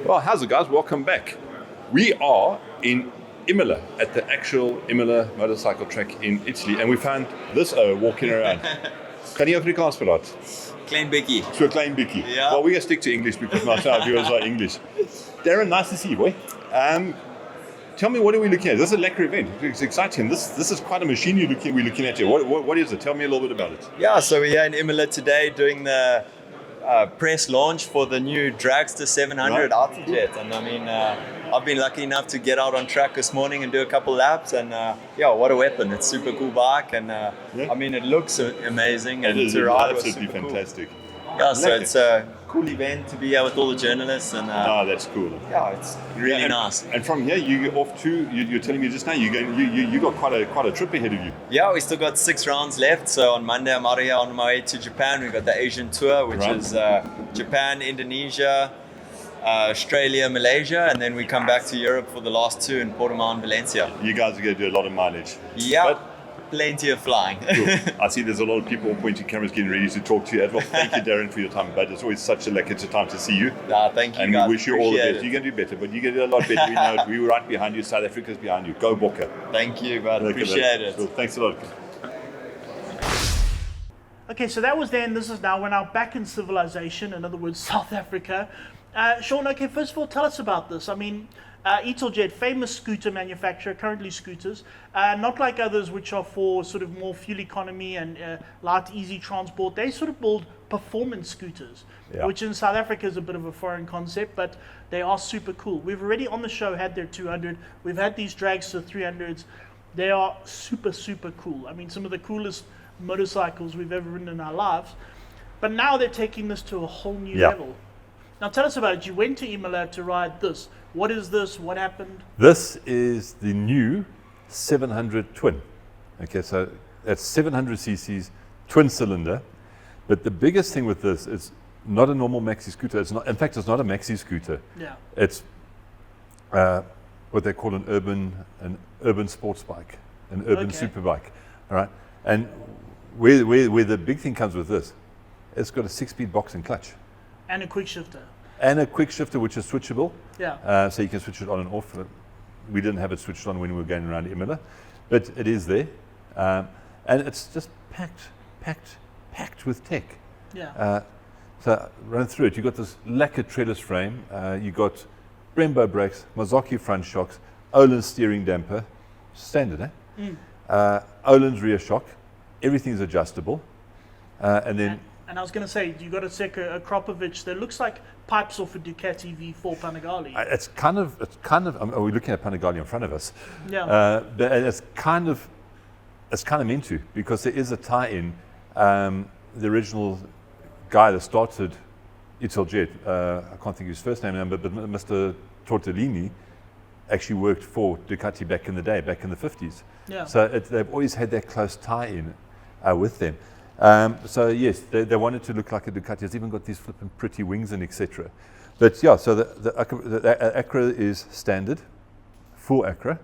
Well, how's it, guys? Welcome back. We are in Imola, at the actual Imola motorcycle track in Italy, and we found this walking around. Kan jy Afrikaans praat? Klein bietjie. So a klein bietjie. Yeah. Well, we're going to stick to English because my viewers are English. Darren, nice to see you, boy. Tell me, what are we looking at? This is a lacquer event. It's exciting. This is quite a machine we're looking at here. What is it? Tell me a little bit about it. Yeah, so we're here in Imola today doing the press launch for the new Dragster 700 Italjet. And I mean, I've been lucky enough to get out on track this morning and do a couple laps. And yeah, what a weapon. It's a super cool bike. And I mean, it looks amazing. And to ride was absolutely super fantastic. Cool. Yeah, so it's a cool event to be here with all the journalists. And that's cool. Yeah, it's really nice. And from here, you go off to, you're telling me just now, you got quite a trip ahead of you. Yeah, we still got 6 rounds left. So on Monday, I'm out of here on my way to Japan. We've got the Asian tour, which is Japan, Indonesia, Australia, Malaysia, and then we come back to Europe for the last 2 in Portimao and Valencia. You guys are going to do a lot of mileage. Yeah, plenty of flying. Cool. I see there's a lot of people pointing cameras getting ready to talk to you as well. Thank you, Darren, for your time, but it's always such a time to see you. Thank you, and guys. We wish you all the best. It. You're going to do better, but you're going to do a lot better. We know it. We were right behind you. South Africa's behind you. Go Bokke. Thank you, bud. Appreciate it. Cool. Thanks a lot. Okay, so that was then. This is now. We're now back in civilization. In other words, South Africa. Sean, okay, first of all, tell us about this. I mean, Italjet, famous scooter manufacturer, currently scooters, not like others which are for sort of more fuel economy and light, easy transport. They sort of build performance scooters, which in South Africa is a bit of a foreign concept, but they are super cool. We've already on the show had their 200. We've had these Dragster 300s. They are super, super cool. I mean, some of the coolest motorcycles we've ever ridden in our lives. But now they're taking this to a whole new level. Now tell us about it. You went to Imola to ride this. What is this? What happened? This is the new 700 twin. Okay, so that's 700 cc's, twin cylinder. But the biggest thing with this is not a normal maxi scooter. It's not. In fact, it's not a maxi scooter. Yeah. It's what they call an urban sports bike, an urban super bike. All right. And where the big thing comes with this, it's got a 6-speed box and clutch. And a quick shifter. And a quick shifter, which is switchable. Yeah. So you can switch it on and off. We didn't have it switched on when we were going around Imola, but it is there. And it's just packed with tech. Yeah. So run through it. You've got this lacquer trellis frame. You've got Brembo brakes, Mazzocchi front shocks, Öhlins steering damper. Standard, eh? Öhlins rear shock. Everything's adjustable. And then... And I was going to say, you got a Kropovic that looks like pipes off a Ducati V4 Panigale. It's kind of. We're looking at Panigale in front of us. Yeah. But it's kind of meant to, because there is a tie-in. The original guy that started Italjet, I can't think of his first name, but Mr. Tortellini actually worked for Ducati back in the day, back in the 50s. Yeah. So they've always had that close tie-in with them. So yes, they wanted to look like a Ducati. It's even got these flipping pretty wings and etc. But yeah, so the Acra is standard, full Acra.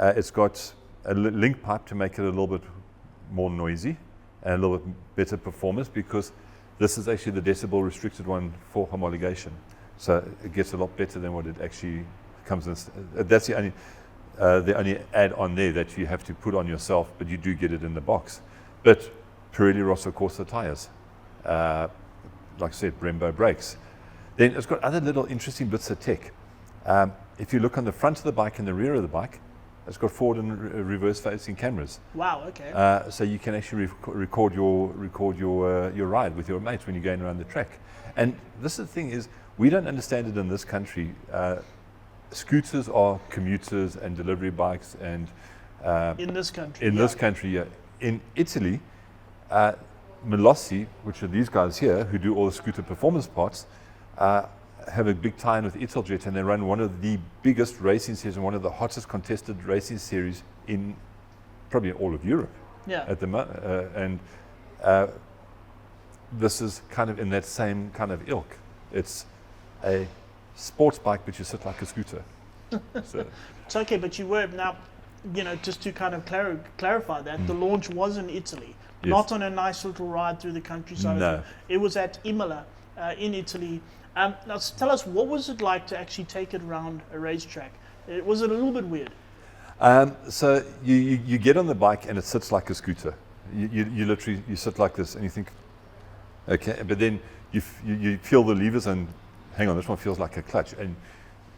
It's got a link pipe to make it a little bit more noisy and a little bit better performance, because this is actually the decibel restricted one for homologation. So it gets a lot better than what it actually comes in. That's the only add-on there that you have to put on yourself, but you do get it in the box. But Pirelli Rosso Corsa tires, like I said, Brembo brakes. Then it's got other little interesting bits of tech. If you look on the front of the bike and the rear of the bike, it's got forward and reverse facing cameras. Wow, okay. So you can actually record your ride with your mates when you're going around the track. And this is the thing is, we don't understand it in this country. Scooters are commuters and delivery bikes, and in this country. This country, yeah. In Italy, Melossi, which are these guys here who do all the scooter performance parts, have a big tie-in with Italjet, and they run one of the biggest racing series and one of the hottest contested racing series in probably all of Europe. Yeah. At the and this is kind of in that same kind of ilk. It's a sports bike, but you sit like a scooter. So. It's okay, but you were now, just to kind of clarify that, the launch was in Italy, not on a nice little ride through the countryside. No. It was at Imola. in Italy. Now tell us, what was it like to actually take it around a racetrack? Was it a little bit weird? So you get on the bike and it sits like a scooter. You literally sit like this and you think, okay, but then you feel the levers and hang on, this one feels like a clutch. And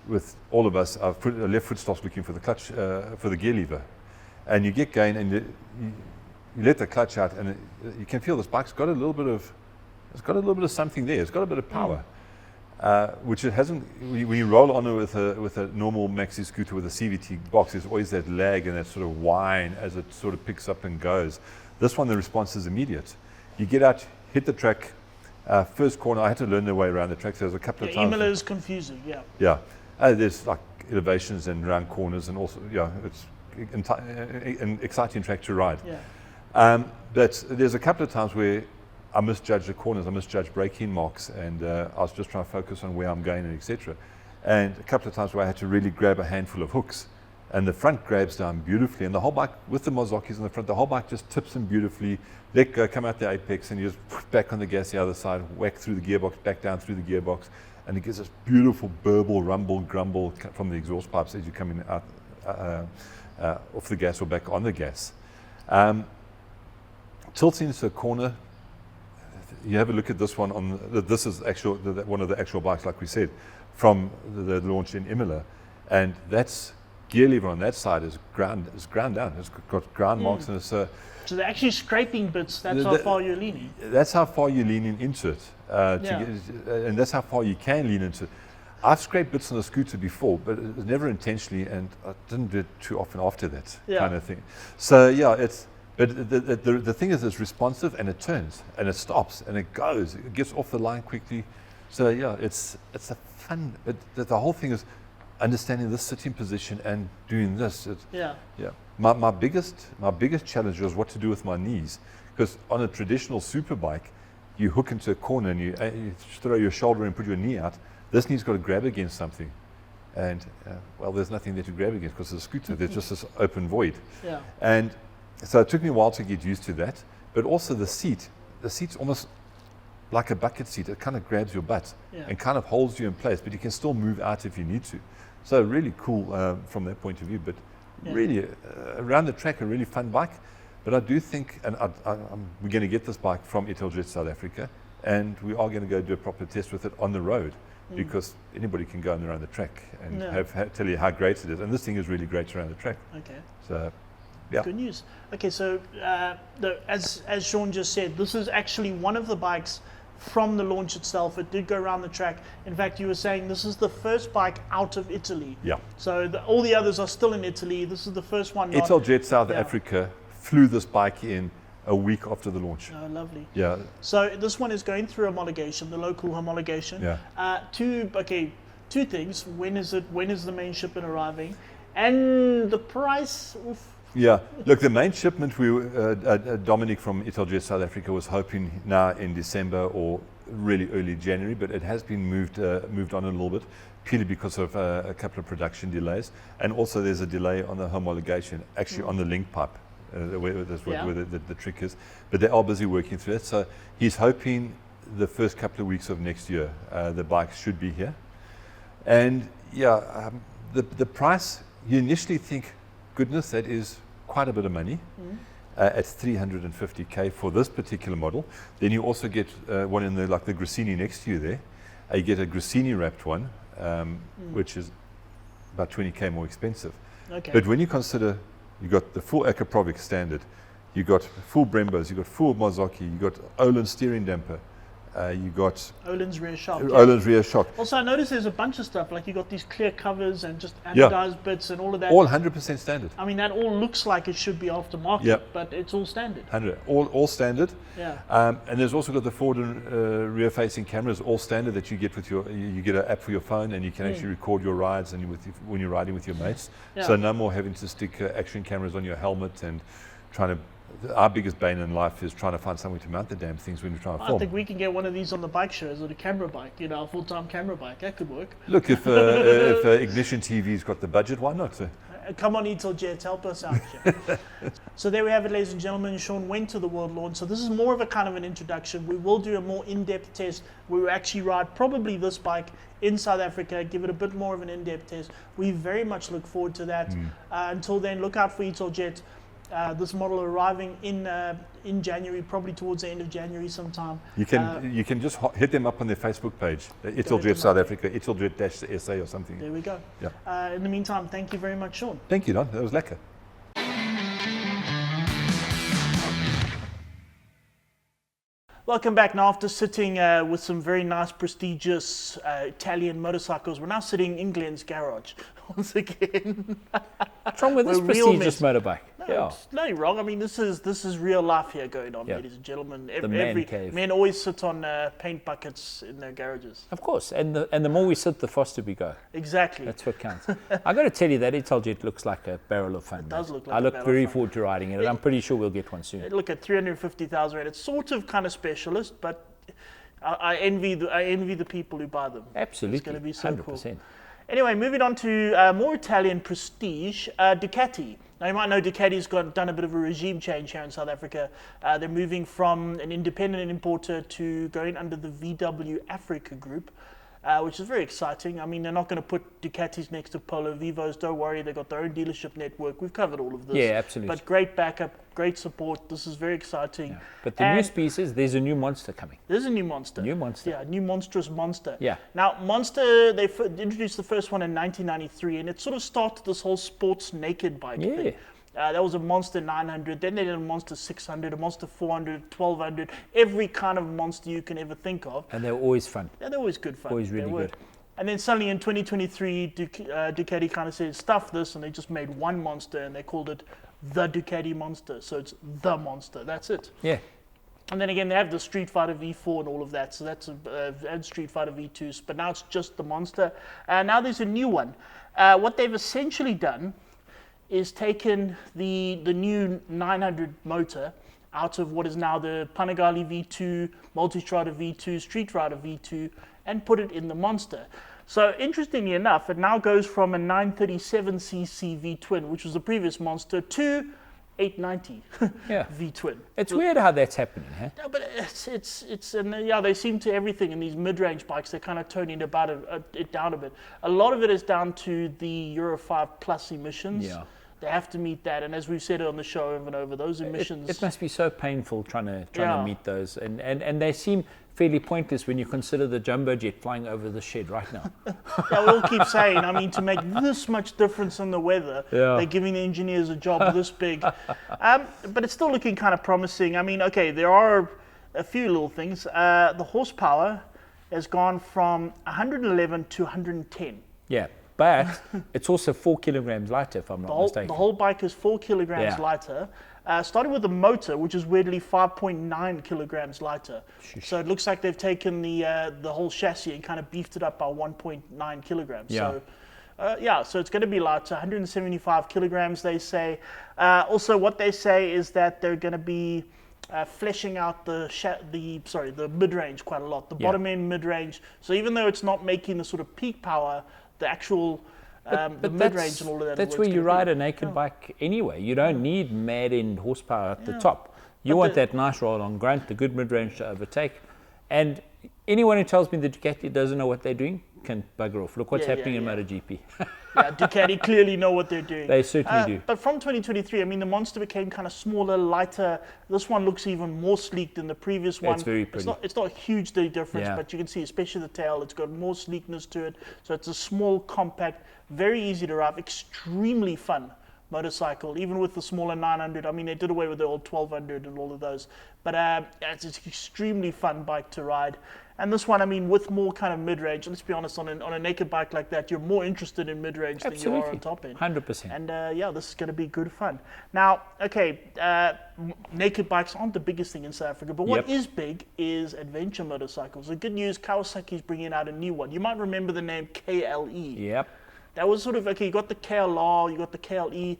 with all of us, our left foot starts looking for the clutch, for the gear lever, and you get going and you let the clutch out, and you can feel this bike's got a little bit of something there. It's got a bit of power. Which it hasn't. When you roll on it with a normal maxi scooter with a CVT box, there's always that lag and that sort of whine as it sort of picks up and goes. This one, the response is immediate. You get out, hit the track, first corner. I had to learn the way around the track. So there's a couple of times. Imola is confusing. Yeah. Yeah, there's like elevations and round corners, and also it's an exciting track to ride. Yeah. But there's a couple of times where I misjudged the corners, I misjudged braking marks, and I was just trying to focus on where I'm going and etc. And a couple of times where I had to really grab a handful of hooks, and the front grabs down beautifully, and the whole bike, with the Mazakis in the front, the whole bike just tips in beautifully, let go, come out the apex, and you just back on the gas the other side, whack through the gearbox, back down through the gearbox, and it gives this beautiful burble, rumble, grumble from the exhaust pipes as you come in out off the gas or back on the gas. Tilting into a corner. You have a look at this one. This is one of the actual bikes, like we said, from the launch in Imola, and that's gear lever on that side is ground down. It's got ground marks, and it's so they're actually scraping bits. That's how far you're leaning. That's how far you're leaning into it, and that's how far you can lean into it. I've scraped bits on a scooter before, but it was never intentionally, and I didn't do it too often after that kind of thing. So yeah, it's. But the thing is, it's responsive, and it turns and it stops and it goes. It gets off the line quickly. So yeah, it's a fun. But the whole thing is understanding this sitting position and doing this. Yeah. My biggest challenge was what to do with my knees, because on a traditional super bike, you hook into a corner and you throw your shoulder and put your knee out. This knee's got to grab against something, and well, there's nothing there to grab against because it's a scooter. There's just this open void. Yeah. And so it took me a while to get used to that, but also the seat's almost like a bucket seat. It kind of grabs your butt and kind of holds you in place, but you can still move out if you need to. So really cool from that point of view, but really around the track, a really fun bike. But I do think, and we're going to get this bike from Italjet South Africa, and we are going to go do a proper test with it on the road, because anybody can go around the track and tell you how great it is. And this thing is really great around the track. Okay. So. Yeah. Good news. Okay, so as Sean just said, this is actually one of the bikes from the launch itself. It did go around the track. In fact, you were saying this is the first bike out of Italy. Yeah. So all the others are still in Italy. This is the first one. Italjet South Africa flew this bike in a week after the launch. Oh, lovely. Yeah. So this one is going through homologation, the local homologation. Yeah. Two things. When is the main shipment arriving? And the price. Oof. Yeah, look, the main shipment, Dominic from Italjet South Africa was hoping now in December or really early January, but it has been moved on a little bit, purely because of a couple of production delays, and also there's a delay on the homologation, actually on the link pipe, where the trick is, but they are busy working through it. So he's hoping the first couple of weeks of next year, the bike should be here. And the price, you initially think, goodness, that is quite a bit of money at 350k for this particular model. Then you also get one in the Grassini next to you there. You get a Grassini wrapped one, which is about 20k more expensive. Okay. But when you consider you got the full Akaprovic standard, you got full Brembos, you got full Mazaki, you got Olin steering damper, you got Olin's rear shock. Olin's rear shock. Also, I noticed there's a bunch of stuff, like you got these clear covers and just anodized bits and all of that. All 100% standard. I mean, that all looks like it should be aftermarket, but it's all standard. 100, all standard. Yeah. And there's also got the forward and rear-facing cameras, all standard that you get with you get an app for your phone, and you can actually record your rides and when you're riding with your mates. Yeah. So no more having to stick action cameras on your helmet and trying to. Our biggest bane in life is trying to find somewhere to mount the damn things when you're trying to film. I think we can get one of these on the bike shows, or the camera bike, a full-time camera bike. That could work. Look, if Ignition TV's got the budget, why not? Come on, Italjet, help us out here. So there we have it, ladies and gentlemen. Sean went to the world launch. So this is more of a kind of an introduction. We will do a more in-depth test where we actually ride probably this bike in South Africa, give it a bit more of an in-depth test. We very much look forward to that. Until then, look out for Italjet. This model arriving in January, probably towards the end of January sometime. You can just hit them up on their Facebook page, Italjet South Africa, Italjet-SA or something. There we go. Yeah. In the meantime, thank you very much, Sean. Thank you, Don. That was lekker. Welcome back. Now, after sitting with some very nice, prestigious Italian motorcycles, we're now sitting in Glenn's garage once again. What's wrong with this prestigious motorbike? No, you're wrong. I mean, this is real life here going on, ladies and gentlemen. The man cave. Men always sit on paint buckets in their garages. Of course, and the more we sit, the faster we go. Exactly. That's what counts. I got to tell you that Italjet looks like a barrel of fun. It does look like I a look barrel very of fun. forward to riding it, and I'm pretty sure we'll get one soon. Look at 350,000 Rand. It's sort of kind of specialist, but I envy the people who buy them. Absolutely, It's going to be so 100%. cool. Anyway, moving on to more Italian prestige, Ducati. Now, you might know Ducati's done a bit of a regime change here in South Africa. They're moving from an independent importer to going under the VW Africa group, which is very exciting. I mean, they're not going to put Ducatis next to Polo Vivos. Don't worry, they've got their own dealership network. We've covered all of this. Yeah, absolutely. But great backup, great support. This is very exciting. Yeah. But the news piece is there's a new Monster coming. There's a new Monster. New Monster. Yeah, new monstrous Monster. Yeah. Now, Monster, they introduced the first one in 1993, and it sort of started this whole sports naked bike thing. That was a Monster 900, then they did a Monster 600, a Monster 400, 1200, every kind of Monster you can ever think of. And they're always fun. Yeah, they're always good fun. Always really good. And then suddenly in 2023, Ducati kind of said, stuff this, and they just made one Monster, and they called it the Ducati Monster. So it's the Monster, that's it. Yeah. And then again, they have the Street Fighter V4 and all of that, so that's and Street Fighter V2s, but now it's just the Monster. Now there's a new one. What they've essentially done is taken the new 900 motor out of what is now the Panigale V2, Multistrada V2, Street Rider V2, and put it in the Monster. So interestingly enough, it now goes from a 937cc V-twin, which was the previous Monster, to 890 V-twin. It's weird how that's happening, huh? No, but they seem to everything in these mid-range bikes. They're kind of toning it down a bit. A lot of it is down to the Euro 5 plus emissions. Yeah. They have to meet that, and as we've said on the show over and over, those emissions. It must be so painful trying to meet those, and they seem fairly pointless when you consider the jumbo jet flying over the shed right now. Yeah, we all keep saying, I mean, to make this much difference in the weather, they're giving the engineers a job this big. But it's still looking kind of promising. I mean, okay, there are a few little things. The horsepower has gone from 111 to 110. Yeah. But it's also 4 kilograms lighter, if I'm not mistaken. The whole bike is 4 kilograms lighter. Starting with the motor, which is weirdly 5.9 kilograms lighter. So it looks like they've taken the whole chassis and kind of beefed it up by 1.9 kilograms. Yeah. So it's going to be lighter, 175 kilograms, they say. Also, what they say is that they're going to be fleshing out the mid-range quite a lot, the bottom end mid-range. So even though it's not making the sort of peak power, the actual the mid-range and all of that. That's where you ride a naked bike anyway. You don't need mad end horsepower at the top. You want that nice roll on grunt, the good mid-range to overtake. And anyone who tells me the Ducati doesn't know what they're doing can bugger off. Look what's happening in MotoGP. Ducati clearly know what they're doing. They certainly do. But from 2023, I mean, the Monster became kind of smaller, lighter. This one looks even more sleek than the previous one. It's very pretty. It's not a huge difference, but you can see, especially the tail, it's got more sleekness to it. So it's a small, compact, very easy to ride, extremely fun motorcycle, even with the smaller 900. I mean, they did away with the old 1200 and all of those. But it's an extremely fun bike to ride. And this one, I mean, with more kind of mid-range, let's be honest, on a naked bike like that, you're more interested in mid-range than you are on top end. 100%. And this is going to be good fun. Now, okay, naked bikes aren't the biggest thing in South Africa, but what is big is adventure motorcycles. The good news, Kawasaki's bringing out a new one. You might remember the name KLE. Yep. That was sort of, okay, you got the KLR, you got the KLE.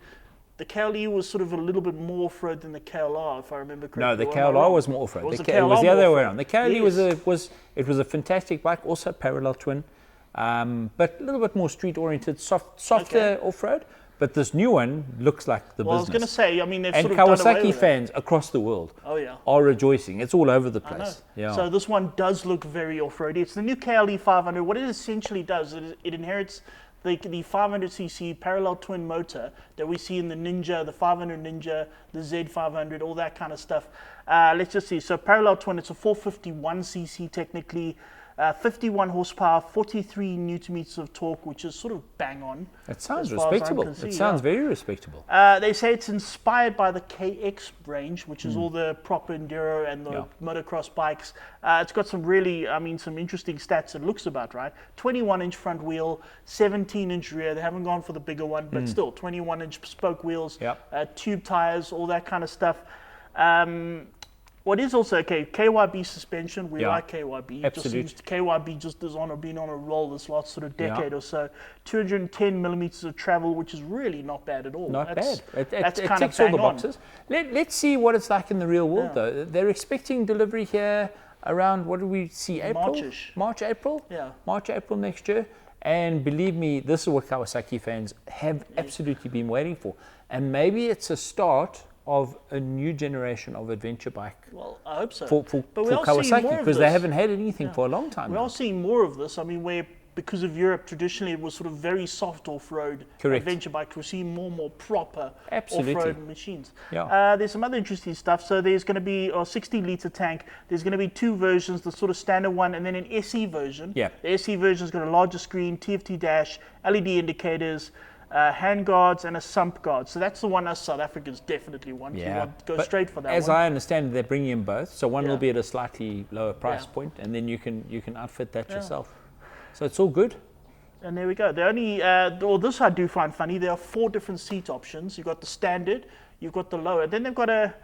The KLE was sort of a little bit more off-road than the KLR, if I remember correctly. No, the KLR was more off-road. It was the other way around. The KLE was a fantastic bike, also parallel twin, but a little bit more street-oriented, softer off-road. But this new one looks like the Well, I was business. going to say, I mean, they've And sort of done away Kawasaki with that. fans across the world Oh, yeah. are rejoicing. It's all over the I know. place. Yeah. So this one does look very off-roady. It's the new KLE500. What it essentially does, it inherits the 500cc parallel twin motor that we see in the Ninja, the 500 Ninja, the Z500, all that kind of stuff. Let's just see. So parallel twin, it's a 451cc technically, 51 horsepower, 43 newton meters of torque, which is sort of bang on. It sounds as far as I respectable. can see, It sounds yeah. very respectable. They say it's inspired by the KX range, which is all the proper enduro and the motocross bikes. It's got some really, some interesting stats. It looks about right. 21-inch front wheel, 17-inch rear. They haven't gone for the bigger one, but still 21-inch spoke wheels, tube tires, all that kind of stuff. What is also okay, KYB suspension. We like KYB. Absolutely. It just seems KYB just has been on a roll this last sort of decade or so. 210 millimeters of travel, which is really not bad at all. Not That's bad. that's It kind of ticks all the bang on. boxes. Let's see what it's like in the real world, though. They're expecting delivery here around, what do we see, April? March-ish. March, April? Yeah. March, April next year. And believe me, this is what Kawasaki fans have absolutely been waiting for. And maybe it's a start of a new generation of adventure bike Well, I hope so. for But we are seeing Kawasaki, more of because they this. haven't had anything for a long time We now. are seeing more of this. I mean, where because of Europe, traditionally it was sort of very soft off-road Correct. adventure bikes. We're seeing more and more proper Absolutely. off-road machines. Yeah. There's some other interesting stuff. So there's going to be a 60-litre tank. There's going to be two versions, the sort of standard one and then an SE version. Yeah. The SE version's got a larger screen, TFT dash, LED indicators, hand guards and a sump guard. So that's the one us South Africans definitely want. You want go But straight for that as one. I understand it, they're bringing in both. So one will be at a slightly lower price Yeah. point, and then you can outfit that yourself. So it's all good. And there we go. The only, this I do find funny. There are 4 different seat options. You've got the standard, you've got the lower. Then they've got a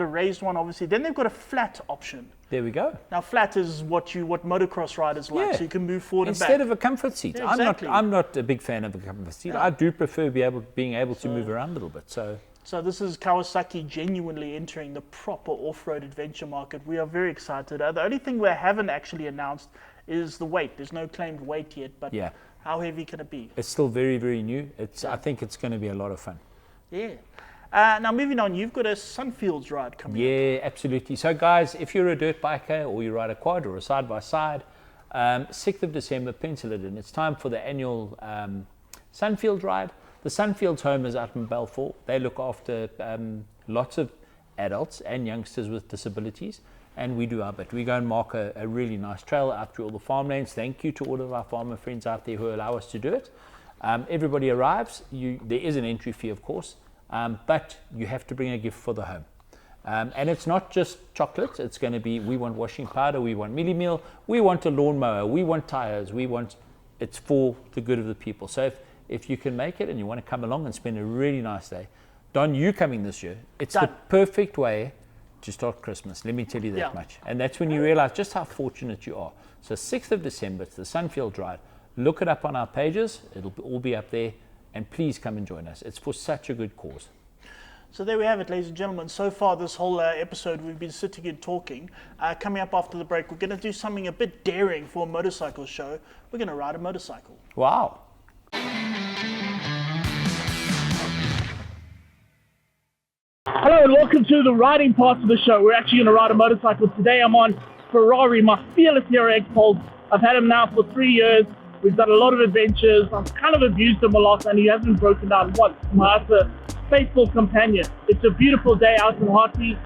raised one, obviously. Then they've got a flat option. There we go. Now, flat is what motocross riders like, Yeah. so you can move forward Instead and back. of a comfort seat. Yeah, exactly. I'm not a big fan of a comfort seat. I do prefer being able to move around a little bit. So this is Kawasaki genuinely entering the proper off-road adventure market. We are very excited. The only thing we haven't actually announced is the weight. There's no claimed weight yet, but how heavy can it be? It's still very, very new. I think it's going to be a lot of fun. Yeah. Now moving on, you've got a Sunfields ride coming up. Yeah, absolutely. So guys, if you're a dirt biker or you ride a quad or a side-by-side, 6th of December, pencil it in. It's time for the annual Sunfield ride. The Sunfields home is out in Balfour. They look after lots of adults and youngsters with disabilities, and we do our bit. We go and mark a really nice trail out through all the farmlands. Thank you to all of our farmer friends out there who allow us to do it. Everybody arrives. There is an entry fee, of course, but you have to bring a gift for the home. And it's not just chocolate. It's going to be, we want washing powder, we want mealie meal, we want a lawnmower, we want tires, it's for the good of the people. So if you can make it and you want to come along and spend a really nice day, Don, you coming this year, it's the perfect way to start Christmas. Let me tell you that much. And that's when you realize just how fortunate you are. So 6th of December, it's the Sunfield ride. Look it up on our pages. It'll all be up there. And please come and join us. It's for such a good cause. So there we have it, ladies and gentlemen. So far this whole episode, we've been sitting and talking. Coming up after the break, we're going to do something a bit daring for a motorcycle show. We're going to ride a motorcycle. Wow. Hello and welcome to the riding part of the show. We're actually going to ride a motorcycle. Today I'm on Ferrari, my fearless hero X-Pulse. I've had him now for 3 years. We've done a lot of adventures. I've kind of abused him a lot and he hasn't broken down once. It's a faithful companion. It's a beautiful day out in Hartley.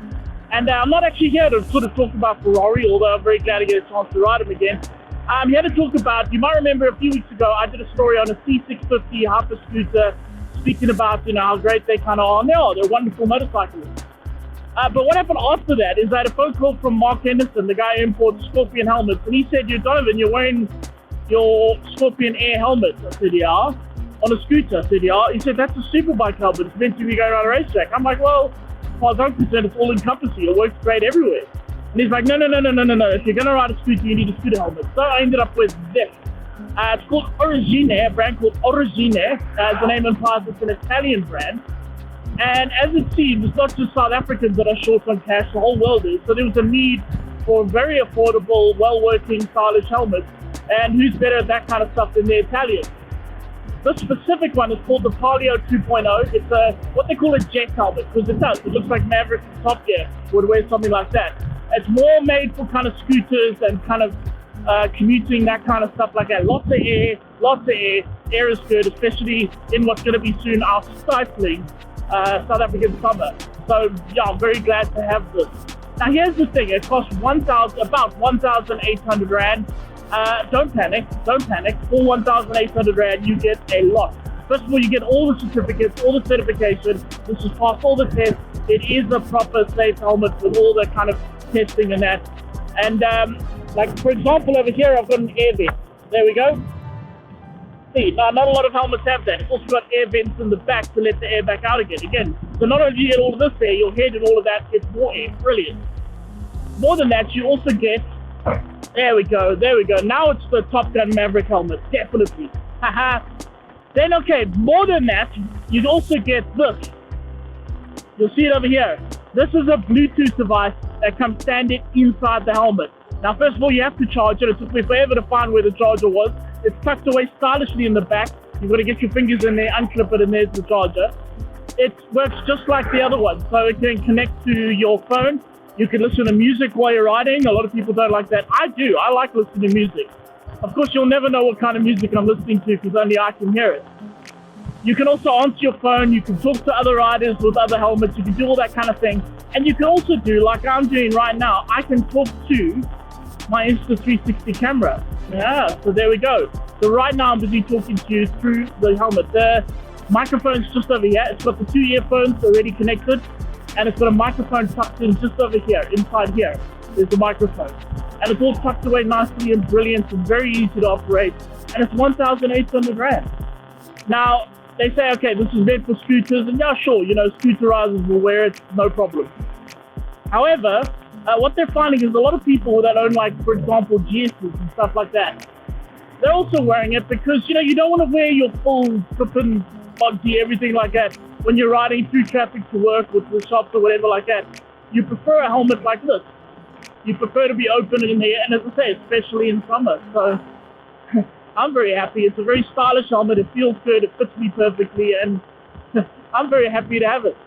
And I'm not actually here to sort of talk about Ferrari, although I'm very glad to get a chance to ride him again. I'm here to talk about, you might remember a few weeks ago, I did a story on a C650 hyper scooter, speaking about, how great they kind of are. And they're wonderful motorcycles. But what happened after that is I had a phone call from Mark Henderson, the guy who imports Scorpion helmets. And he said, Donovan, you're wearing your Scorpion Air helmet. I said, yeah. On a scooter. I said, yeah. He said, that's a superbike helmet. It's meant to be going around a racetrack. I'm like, well, as far as I'm concerned, it's all encompassing. It works great everywhere. And he's like, no. If you're going to ride a scooter, you need a scooter helmet. So I ended up with this. It's called Origine, a brand called Origine. As the name implies, it's an Italian brand. And as it seems, it's not just South Africans that are short on cash, the whole world is. So there was a need for a very affordable, well-working, stylish helmet. And who's better at that kind of stuff than the Italians? This specific one is called the Palio 2.0. It's what they call a jet helmet, because it does. It looks like Maverick in Top Gear would wear something like that. It's more made for kind of scooters and kind of commuting, that kind of stuff like that. Lots of air, lots of air. Air is good, especially in what's going to be soon our stifling South African summer. So yeah, I'm very glad to have this. Now here's the thing, it costs about 1,800 Rand. Don't panic. For 1,800 Rand, you get a lot. First of all, you get all the certificates, all the certification. This has passed all the tests. It is a proper safe helmet with all the kind of testing and that. And like for example, over here, I've got an air vent. There we go. See, now not a lot of helmets have that. It's also got air vents in the back to let the air back out again. So not only do you get all of this air, your head and all of that gets more air. Brilliant. More than that, you also get, there we go. Now it's the Top Gun Maverick helmet, definitely. Haha. Then, okay, more than that, you also get this. You'll see it over here. This is a Bluetooth device that comes standard inside the helmet. Now, first of all, you have to charge it. It took me forever to find where the charger was. It's tucked away stylishly in the back. You've got to get your fingers in there, unclip it, and there's the charger. It works just like the other one. So it can connect to your phone. You can listen to music while you're riding. A lot of people don't like that. I do. I like listening to music. Of course, you'll never know what kind of music I'm listening to because only I can hear it. You can also answer your phone. You can talk to other riders with other helmets. You can do all that kind of thing. And you can also do, like I'm doing right now, I can talk to my Insta360 camera. Yeah, so there we go. So right now I'm busy talking to you through the helmet. The microphone's just over here. It's got the 2 earphones already connected. And it's got a microphone tucked in just over here, inside here. There's the microphone. And it's all tucked away nicely and brilliant and very easy to operate. And it's 1,800 Rand. Now, they say, okay, this is meant for scooters. And yeah, sure, scooterizers will wear it, no problem. However, what they're finding is a lot of people that own, like, for example, GSs and stuff like that, they're also wearing it because, you don't want to wear your full flippin' body, everything like that, when you're riding through traffic to work or to the shops or whatever like that. You prefer a helmet like this. You prefer to be open in here, and as I say, especially in summer. So I'm very happy. It's a very stylish helmet. It feels good. It fits me perfectly, and I'm very happy to have it.